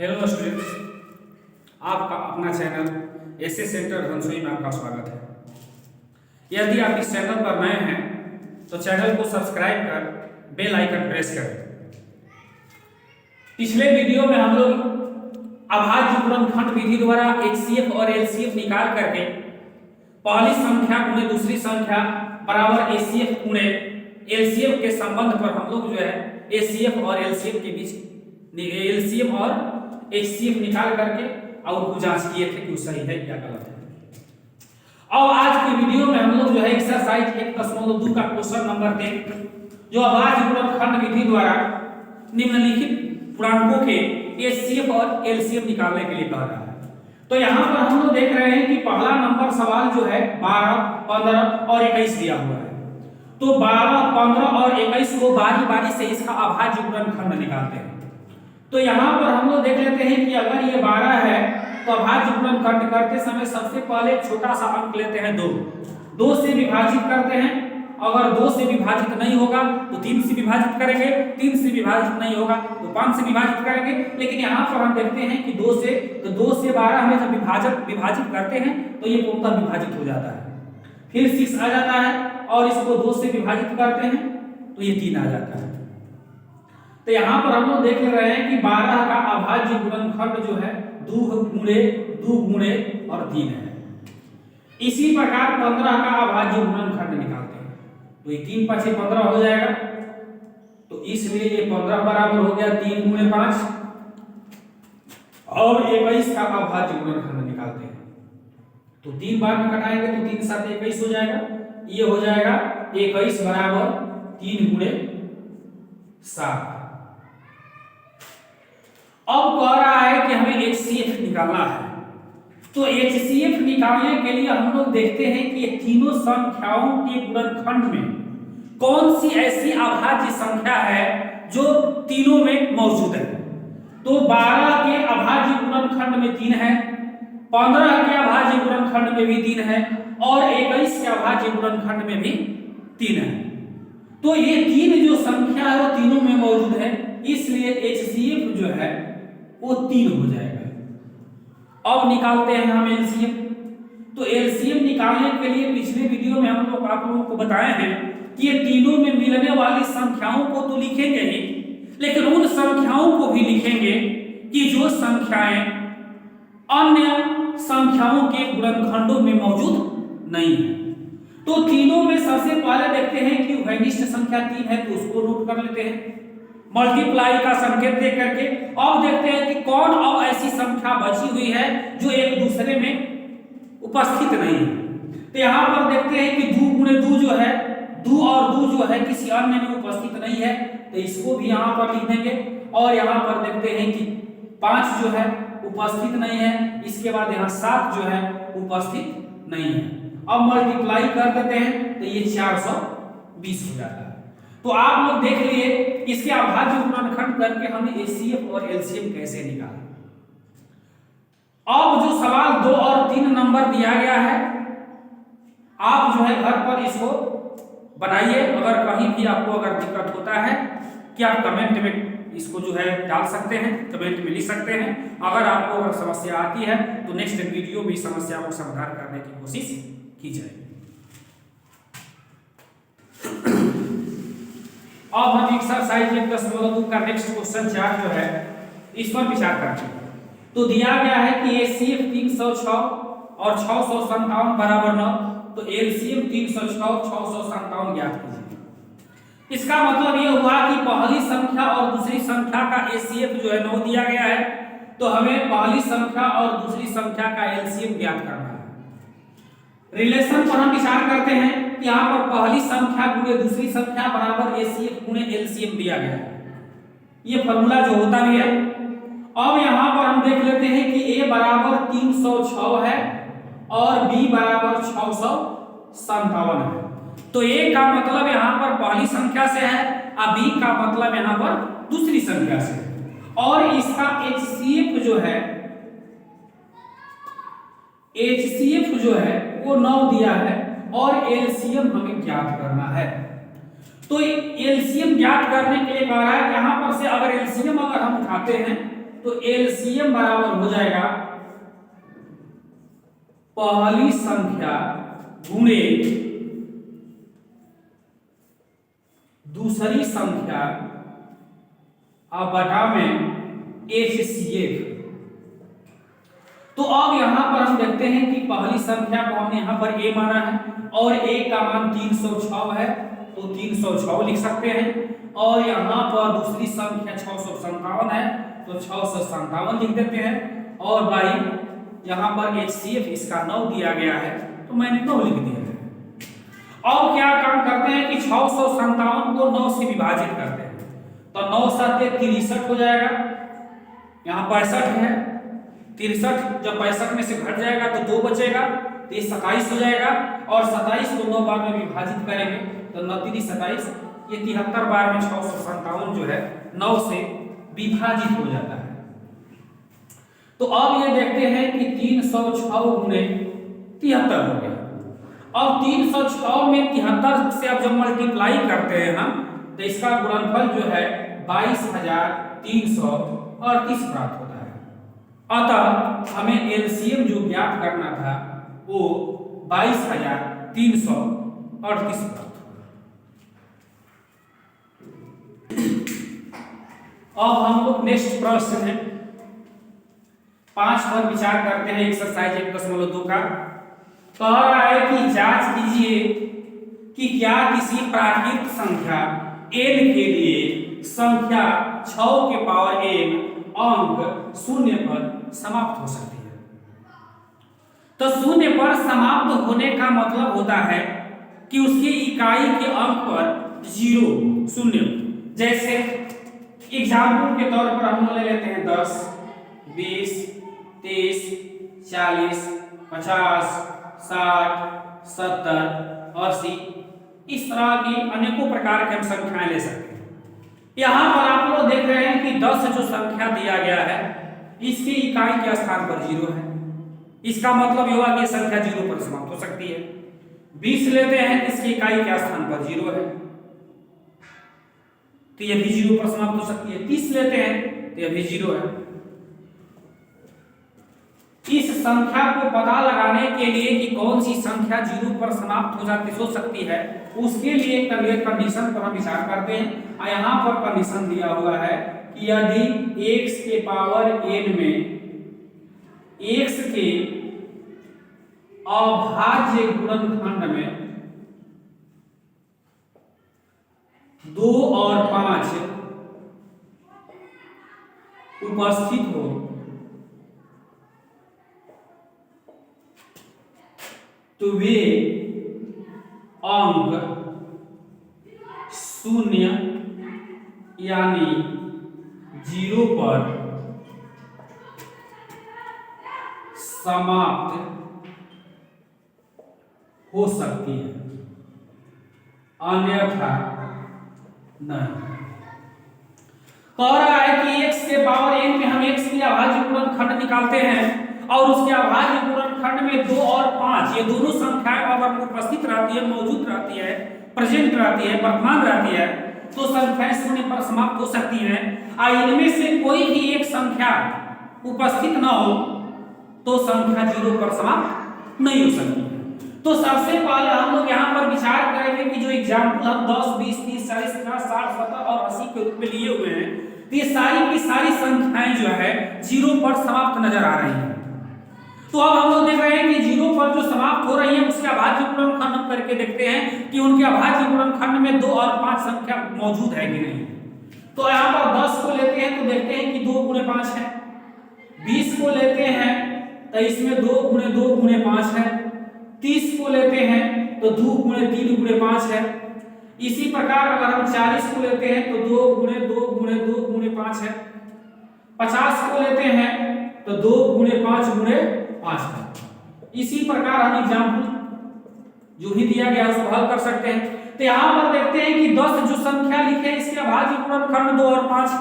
Hello students, आपका अपना channel S A centre Dhansoi में आपका स्वागत है। यदि आप इस चैनल पर नए हैं तो चैनल को सब्सक्राइब कर बेल आइकन प्रेस करें। पिछले वीडियो में हम लोग अभाज्य गुणनखंड विधि द्वारा एचसीएफ और एलसीएफ निकाल करके पहली संख्या गुणे दूसरी संख्या बराबर एचसीएफ गुणे एलसीएफ के संबंध पर हम लोग जो है एचसीएफ और एलसीएफ के बीच एलसीएम और एचसीएफ निकाल करके और उसको जांच किए थे कि वो सही है या गलत है। और आज की वीडियो में हम लोग जो है एक्सरसाइज 1.2 का क्वेश्चन नंबर 10 जो अभाज्य गुणनखंड विधि द्वारा निम्नलिखित पूर्णांकों के एचसीएफ और एलसीएम निकालने के लिए कह रहा है। तो यहाँ पर हम लोग देख रहे हैं कि पहला नंबर सवाल जो है 12, 15 और 21 दिया हुआ है। तो 12, 15 और 21 को बारी बारी से इसका अभाज्य गुणनखंड निकालते हैं। तो यहाँ पर हम लोग देख लेते हैं कि अगर ये 12 है तो अभाज्य गुणनखंड करते समय सबसे पहले छोटा सा अंक लेते हैं 2 से विभाजित करते हैं। अगर 2 से विभाजित नहीं होगा तो 3 से विभाजित करेंगे, 3 से विभाजित नहीं होगा तो 5 से विभाजित करेंगे। लेकिन यहाँ पर हम देखते हैं कि 2 से 12 में जब विभाजित करते हैं तो ये पूर्णतः विभाजित हो जाता है। फिर 6 आ जाता है और इसको 2 से विभाजित करते हैं तो ये 3 आ जाता है। तो यहाँ पर हम लोग देख रहे हैं कि 12 का अभाज्य गुणनखंड जो है 2 गुणे और 3 है। इसी प्रकार 15 का अभाज्य गुणनखंड निकालते हैं तो ये 3 × 5 = 15 हो जाएगा। तो इसलिए ये 15 बराबर हो गया 3 × 5 और 21 का अभाज्य गुणनखंड निकालते हैं तो 3 बार में घटाएंगे तो 3 × 7 = 21 हो जाएगा। ये हो जाएगा 21 बराबर 3 × 7। अब कह रहा है कि हमें एचसीएफ निकालना है। तो एचसीएफ निकालने के लिए हम लोग देखते हैं कि ये तीनों संख्याओं के गुणनखंड में कौन सी ऐसी अभाज्य संख्या है जो तीनों में मौजूद है। तो 12 के अभाज्य गुणनखंड में 3 है, 15 के अभाज्य गुणनखंड में भी 3 है और 21 के अभाज्य गुणनखंड में भी 3 है। तो ये 3 जो संख्या है वो तीनों में मौजूद है, इसलिए एचसीएफ जो है वो 3 हो जाएगा। अब निकालते हैं हम एलसीएम। तो एलसीएम निकालने के लिए पिछले वीडियो में हम लोग आप लोगों को बताए हैं कि ये तीनों में मिलने वाली संख्याओं को तो लिखेंगे ही, लेकिन उन संख्याओं को भी लिखेंगे कि जो संख्याएं अन्य संख्याओं के गुणनखंडों में मौजूद नहीं है। तो तीनों में सबसे पहले देखते हैं कि वैनिष्ठ संख्या 3 है तो उसको नोट कर लेते हैं मल्टीप्लाई का संकेत दे करके। अब देखते हैं कि कौन अब ऐसी संख्या बची हुई है जो एक दूसरे में उपस्थित नहीं है। तो यहाँ पर देखते हैं कि 2 × 2 जो है 2 और 2 जो है किसी अन्य में उपस्थित नहीं है तो इसको भी यहाँ पर लिख देंगे। और यहाँ पर देखते हैं कि 5 जो है उपस्थित नहीं है, इसके बाद यहाँ 7 जो है उपस्थित नहीं है। अब मल्टीप्लाई कर देते हैं तो ये 420 हो जाता है। तो आप लोग देख लिए इसके अभाज्य गुणनखंड करके हमने एचसीएफ और एलसीएम कैसे निकाला। अब जो सवाल 2 और 3 नंबर दिया गया है आप जो है घर पर इसको बनाइए। अगर कहीं भी आपको अगर दिक्कत होता है कि आप कमेंट में इसको जो है डाल सकते हैं, कमेंट में लिख सकते हैं। अगर आपको अगर समस्या आती है तो नेक्स्ट वीडियो में समस्या को समाधान करने की कोशिश की जाएगी। अब हम एक्सरसाइज 1.2 का नेक्स्ट क्वेश्चन 4 जो है इस पर विचार करते हैं। तो दिया गया है कि एचसीएफ 306 और 657 बराबर 9। तो एलसीएम 306 और 657 ज्ञात कीजिए। इसका मतलब यह हुआ कि पहली संख्या और दूसरी संख्या का एचसीएफ जो है 9 दिया गया है तो हमें पहली संख्या और दूसरी संख्या का एलसीएम ज्ञात करना है। रिलेशन पर हम विचार करते हैं कि यहाँ पर पहली संख्या गुणे दूसरी संख्या बराबर एचसीएफ गुणे एलसीएम दिया गया है। ये फॉर्मूला जो होता भी है। अब यहाँ पर हम देख लेते हैं कि a बराबर 306 है और b बराबर 657 है। तो a का मतलब यहाँ पर पहली संख्या से है और b का मतलब यहाँ पर दूसरी संख्या से है। और इसका एचसीएफ जो है वो 9 दिया है और एलसीएम हमें ज्ञात करना है। तो एलसीएम ज्ञात करने के लिए कह रहा है यहाँ पर से अगर एलसीएम अगर हम उठाते हैं तो एलसीएम बराबर हो जाएगा पहली संख्या गुणे दूसरी संख्या अब बटा में HCF। तो अब यहां पर हम देखते हैं कि पहली संख्या को हमने यहां पर a माना है और a का मान 306 है, तो 306 लिख सकते हैं। और यहां पर दूसरी संख्या 657 है, तो 657 लिख देते हैं। और भाई यहां पर HCF इसका 9 दिया गया है, तो मैंने 9 लिख दिया है। अब क्या काम करते हैं कि 657 को 9 से विभाजित करते हैं, तो 9 7 63 हो जाएगा। यहाँ 65 है, 63 जब 65 में से घट जाएगा तो 2 बचेगा, तो ये 27 हो जाएगा। और 27 को 9 बार में विभाजित करेंगे तो 9 3 27, ये 73 बार में 657 जो है 9 से विभाजित हो जाता है। तो अब ये देखते हैं कि 306 गुणे 73 हो गया। अब 306 में 73 से अब जब मल्टीप्लाई करते हैं हम, तो इसका गुणनफल जो है 22,338 प्राप्त होता है। अतः हमें एलसीएम जो ज्ञात करना था वो 22,338 प्राप्त हुआ। अब हम लोग नेक्स्ट प्रश्न है 5 पर विचार करते हैं। एक्सरसाइज 1.2 का कह रहा है कि जांच कीजिए कि क्या किसी प्राकृत संख्या n के लिए संख्या 6 के पावर n अंक 0 पर समाप्त हो सकती है। तो 0 पर समाप्त होने का मतलब होता है कि उसकी इकाई के अंक पर 0 जैसे एग्जाम्पल के तौर पर हम ले लेते हैं 10, 20, 30, 40, 50, 60, 70, 80, इस तरह की अनेकों प्रकार के हम संख्याएं ले सकते हैं। यहां पर आप लोग देख रहे हैं कि 10 जो संख्या दिया गया है इसकी इकाई के स्थान पर 0 है, इसका मतलब हुआ कि संख्या 0 पर समाप्त हो सकती है। 20 लेते हैं, इसकी इकाई के स्थान पर 0 है, तो यह भी 0 पर समाप्त हो सकती है। 30 लेते हैं तो यह भी 0 है। इस संख्या को पता लगाने के लिए कि कौन सी संख्या 0 पर समाप्त हो सकती है, उसके लिए एक कंडीशन पर हम विचार करते हैं। और यहाँ पर कंडीशन दिया हुआ है कि यदि x के पावर n में x के अभाज्य गुणनखंड में 2 और 5 उपस्थित हो तो वे अंक 0 यानी 0 पर समाप्त हो सकती है, अन्यथा नहीं। कह रहा है कि x के पावर n में हम x की अभाज्य गुणनखंड निकालते हैं और उसके अभाज्य गुणनखंड में 2 और 5 ये दोनों संख्याएं अगर उपस्थित रहती है, मौजूद रहती है, प्रेजेंट रहती है, वर्तमान रहती है, तो संख्याएं 0 पर समाप्त हो सकती हैं। और इनमें से कोई भी एक संख्या उपस्थित न हो तो संख्या 0 पर समाप्त नहीं हो सकती। तो सबसे पहले हम लोग यहाँ पर विचार करेंगे कि जो एग्जाम्पल हम 10, 20, 30, 40, 50, 60, 70 और 80 के रूप में लिए हुए हैं, तो ये सारी की सारी संख्याएं जो है 0 पर समाप्त नजर आ रही हैं। तो अब हम लोग देख रहे हैं कि 0 पर जो समाप्त हो रही है उसके अभाज्य गुणनखंड हम करके देखते हैं कि उनके अभाज्य गुणनखंड में 2 और 5 संख्या मौजूद है कि नहीं। तो यहाँ पर 10 को लेते हैं तो देखते हैं कि 2 गुणे 5 है। 20 को लेते हैं तो इसमें 2 गुणे 2 गुणे 5 है। 30 को लेते हैं तो 2 गुणे 3 गुणे 5 है। इसी प्रकार अगर हम 40 को लेते हैं तो 2 गुणे 2 गुणे 2 गुणे 5 है। 50 को लेते हैं तो 2 गुणे 5 गुणे 5 है। इसी प्रकार हम एग्जाम्पल जो भी दिया गया उसको हल कर सकते हैं। तो यहाँ पर देखते हैं कि 10 जो संख्या लिखे हैं इसके अभाज्य गुणनखंड 2 और 5 है।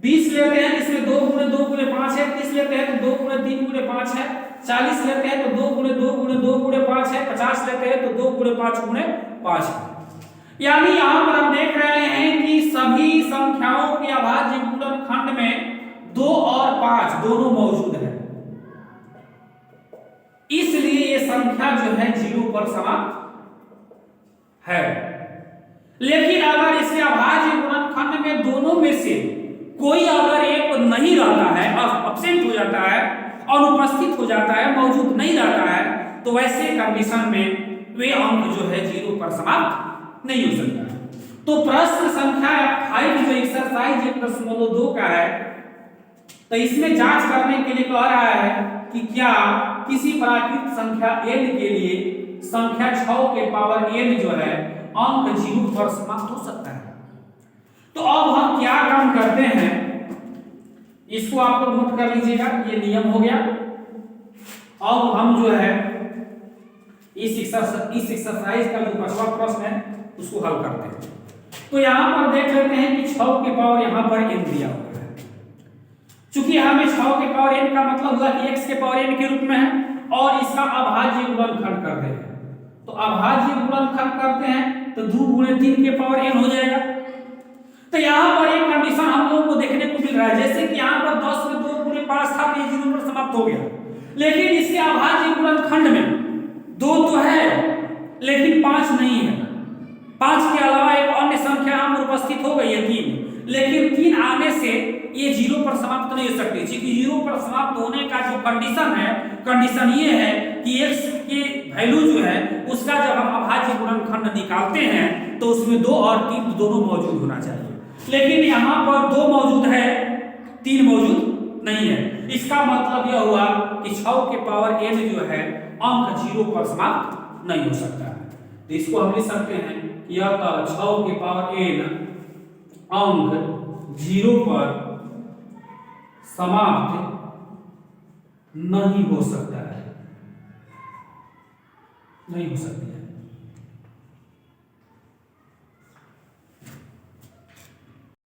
20 लेते हैं इसमें 2 गुणे 2 गुणे 5 है। 30 लेते हैं तो 2 गुणे 3 गुणे 5 है। 40 लेते हैं तो 2 गुणे 2 गुणे 2 गुणे 5 है। 50 लेते हैं तो 2 गुणे 5 गुणे 5 है। यानी यहाँ पर हम देख रहे हैं कि सभी संख्याओं के अभाज्य गुणनखंड में दोनों मौजूद है, इसलिए ये संख्या जो है 0 पर समाप्त है। लेकिन अगर इसके अभाज्य गुणनखंड में दोनों में से कोई अगर एक नहीं रहता है, अब्सेंट हो जाता है, अनुपस्थित हो जाता है, मौजूद नहीं रहता है, तो वैसे कंडीशन में वे अंक जो है 0 पर समाप्त नहीं हो सकता। तो प्रश्न संख्या 5 जो एक्सरसाइज 1.2 का है, तो इसमें जांच करने के लिए कह रहा है कि क्या किसी प्राकृत संख्या n के लिए संख्या 6 के पावर n जो है अंक 0 पर समाप्त हो सकता है। तो अब हम क्या काम करते हैं, इसको आप लोग नोट कर लीजिएगा, ये नियम हो गया। अब हम जो है इस एक्सरसाइज का जो 5वां प्रश्न है उसको हल करते हैं। तो यहां पर देख लेते हैं कि 6 के पावर यहां पर n दिया हुआ है। चूंकि हमें 6 के पावर n का मतलब हुआ कि x के पावर n के रूप में है और इसका अभाज्य गुणनखंड करते हैं। तो अभाज्य गुणनखंड करते हैं तो 2 × 3 के पावर n हो जाएगा। तो यहाँ पर एक कंडीशन हम लोगों को देखने को मिल रहा है, जैसे कि यहाँ पर 10 में 2 × 5 था तो ये 0 पर समाप्त हो गया। लेकिन इसके अभाज्य गुणनखंड में 2 तो है लेकिन 5 नहीं है। 5 के अलावा एक अन्य संख्या हम उपस्थित हो गई है 3, लेकिन 3 आने से ये 0 पर समाप्त नहीं हो सकती, क्योंकि 0 पर समाप्त होने का जो कंडीशन है, कंडीशन ये है कि x की वैल्यू जो है उसका जब हम अभाज्य गुणनखंड निकालते हैं तो उसमें 2 और 3 दोनों मौजूद होना चाहिए। लेकिन यहाँ पर 2 मौजूद है, 3 मौजूद नहीं है। इसका मतलब यह हुआ कि 6 के पावर n जो है अंक 0 पर समाप्त नहीं हो सकता है। तो इसको हम लिख सकते हैं कि यह 6 के पावर n अंक 0 पर समाप्त नहीं हो सकता है, नहीं हो सकती है।